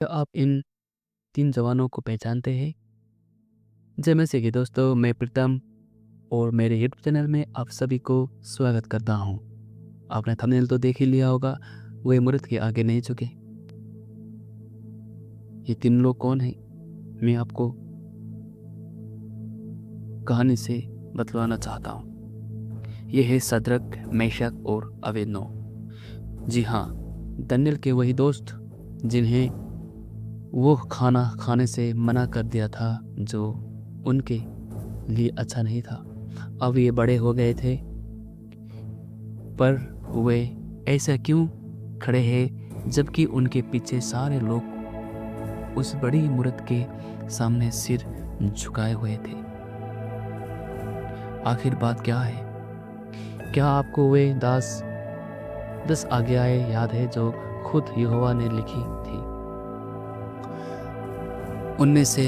क्या आप इन 3 जवानों को पहचानते हैं? जैसे कि दोस्तों, मैं प्रीतम और मेरे यूट्यूब चैनल में आप सभी को स्वागत करता हूँ। आपने थंबनेल तो देख ही लिया होगा, वे मूर्त के आगे नहीं झुके। ये 3 लोग कौन हैं? मैं आपको कहानी से बतलाना चाहता हूँ। ये है शद्रक, मेशक और अबेदनगो। जी हाँ, दानियेल के वही दोस्त जिन्हें वो खाना खाने से मना कर दिया था जो उनके लिए अच्छा नहीं था। अब ये बड़े हो गए थे, पर वे ऐसा क्यों खड़े हैं जबकि उनके पीछे सारे लोग उस बड़ी मूर्त के सामने सिर झुकाए हुए थे। आखिर बात क्या है? क्या आपको वे 10 आज्ञाएं याद है जो खुद यहोवा ने लिखी थी? उनमें से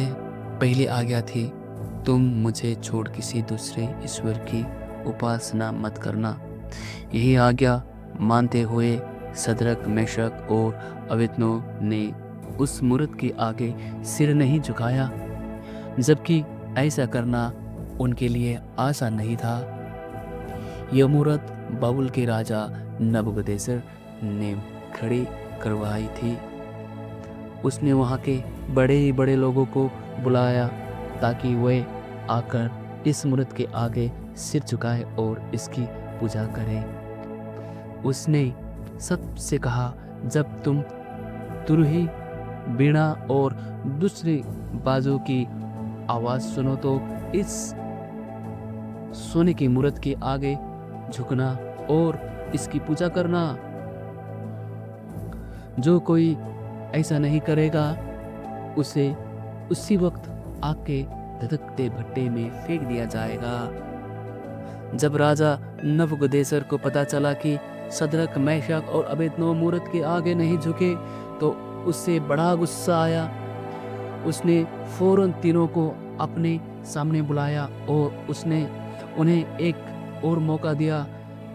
पहली आज्ञा थी, तुम मुझे छोड़ किसी दूसरे ईश्वर की उपासना मत करना। यही आज्ञा मानते हुए शद्रक, मेशक और अबेदनगो ने उस मूर्त के आगे सिर नहीं झुकाया, जबकि ऐसा करना उनके लिए आसान नहीं था। यह मूर्त बाबुल के राजा नबूकदनेस्सर ने खड़ी करवाई थी। उसने वहाँ के बड़े लोगों को बुलाया ताकि वे आकर इस मूर्त के आगे सिर झुकाए और इसकी पूजा करें। उसने सबसे कहा, जब तुम तुरही, बीड़ा और दूसरी बाजों की आवाज़ सुनो तो इस सोने की मूर्त के आगे झुकना और इसकी पूजा करना। जो कोई ऐसा नहीं करेगा उसे उसी वक्त आग के धधकते भट्टे में फेंक दिया जाएगा। जब राजा नबूकदनेस्सर को पता चला कि शद्रक, मेशक और अबेदनगो मूर्त के आगे नहीं झुके तो उससे बड़ा गुस्सा आया। उसने फौरन तीनों को अपने सामने बुलाया और उसने उन्हें एक और मौका दिया,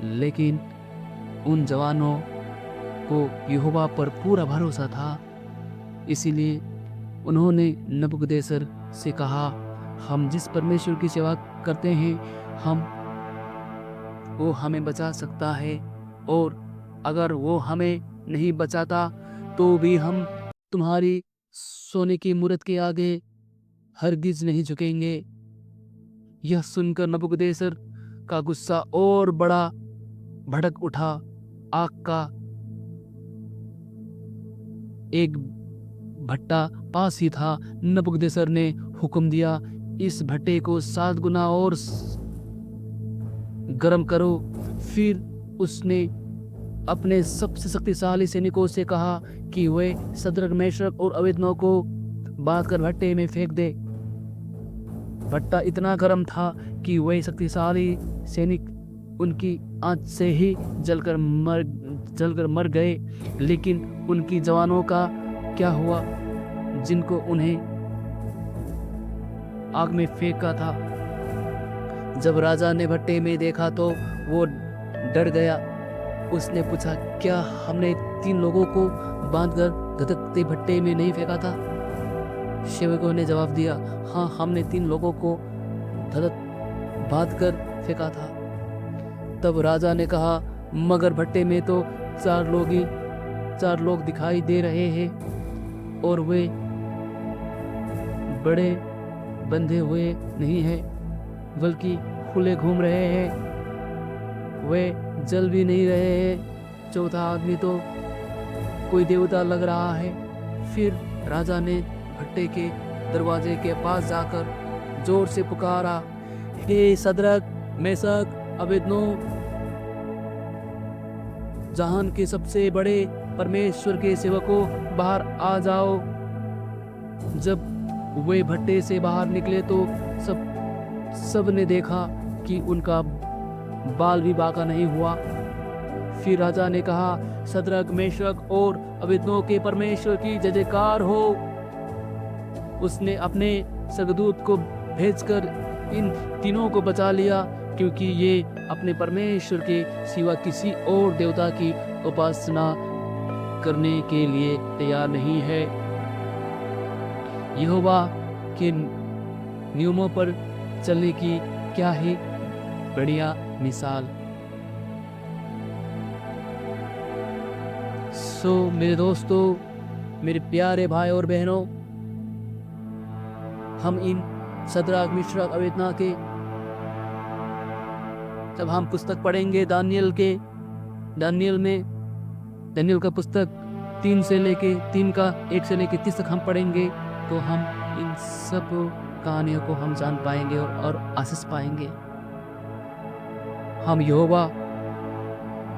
लेकिन उन जवानों को यहोवा पर पूरा भरोसा था। इसीलिए उन्होंने नबूकदनेस्सर से कहा, हम जिस परमेश्वर की सेवा करते हैं वो हमें बचा सकता है, और अगर वो हमें नहीं बचाता तो भी हम तुम्हारी सोने की मूर्त के आगे हरगिज नहीं झुकेंगे। यह सुनकर नबूकदनेस्सर का गुस्सा और बड़ा भड़क उठा। आग का एक भट्टा पास ही था। नबूकदनेस्सर ने हुक्म दिया, इस भट्टे को 7 गुना और गर्म करो। फिर उसने अपने सबसे शक्तिशाली सैनिकों से कहा कि वे शद्रक, मेशक और अबेदनगो को बांध कर भट्टे में फेंक दे। भट्टा इतना गर्म था कि वे शक्तिशाली सैनिक उनकी आंच से ही जलकर मर गए। लेकिन उनकी जवानों का क्या हुआ जिनको उन्हें आग में फेंका था? जब राजा ने भट्टे में देखा तो वो डर गया। उसने पूछा, क्या हमने 3 लोगों को बांधकर धधकते भट्टे में नहीं फेंका था? सेवकों ने जवाब दिया, हाँ, हमने 3 लोगों को बांध कर फेंका था। तब राजा ने कहा, मगर भट्टे में तो 4 लोग दिखाई दे रहे हैं और वे बड़े बंधे हुए नहीं हैं, बल्कि खुले घूम रहे हैं। वे जल भी नहीं रहे हैं। चौथा आदमी तो कोई देवता लग रहा है। फिर राजा ने भट्टे के दरवाजे के पास जाकर जोर से पुकारा, हे शद्रक, मेशक, अबेदनगो, जहान के सबसे बड़े परमेश्वर के सेवकों, बाहर आ जाओ। जब वे भट्टे से बाहर निकले तो सब ने देखा कि उनका बाल भी बांका नहीं हुआ। फिर राजा ने कहा, शद्रक, मेशक और अबेदनगो के परमेश्वर की जय जयकार हो। उसने अपने स्वर्गदूत को भेजकर इन तीनों को बचा लिया, क्योंकि ये अपने परमेश्वर के सिवा किसी और देवता की उपासना करने के लिए तैयार नहीं है। यहोवा के नियमों पर चलने की क्या ही बढ़िया मिसाल। मेरे दोस्तों, मेरे प्यारे भाई और बहनों, हम इन शद्रक मिशरक अबेदनगो के जब हम पुस्तक पढ़ेंगे दानियल का पुस्तक 1 से लेके 30 तक हम पढ़ेंगे, तो हम इन सब कहानियों को हम जान पाएंगे और आशीष पाएंगे। हम यहोवा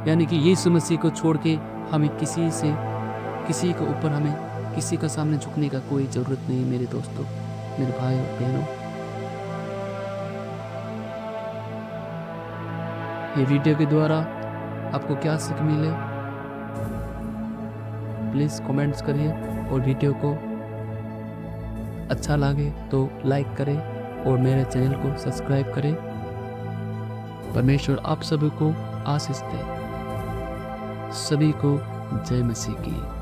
यानी कि यीशु मसीह को छोड़ के हमें किसी के ऊपर हमें किसी का सामने झुकने का कोई ज़रूरत नहीं। मेरे दोस्तों, मेरे भाई और बहनों, ये वीडियो के द्वारा आपको क्या सीख मिले, प्लीज़ कमेंट्स करिए, और वीडियो को अच्छा लगे तो लाइक करें और मेरे चैनल को सब्सक्राइब करें। परमेश्वर आप सभी को आशीष दे। सभी को जय मसीह की।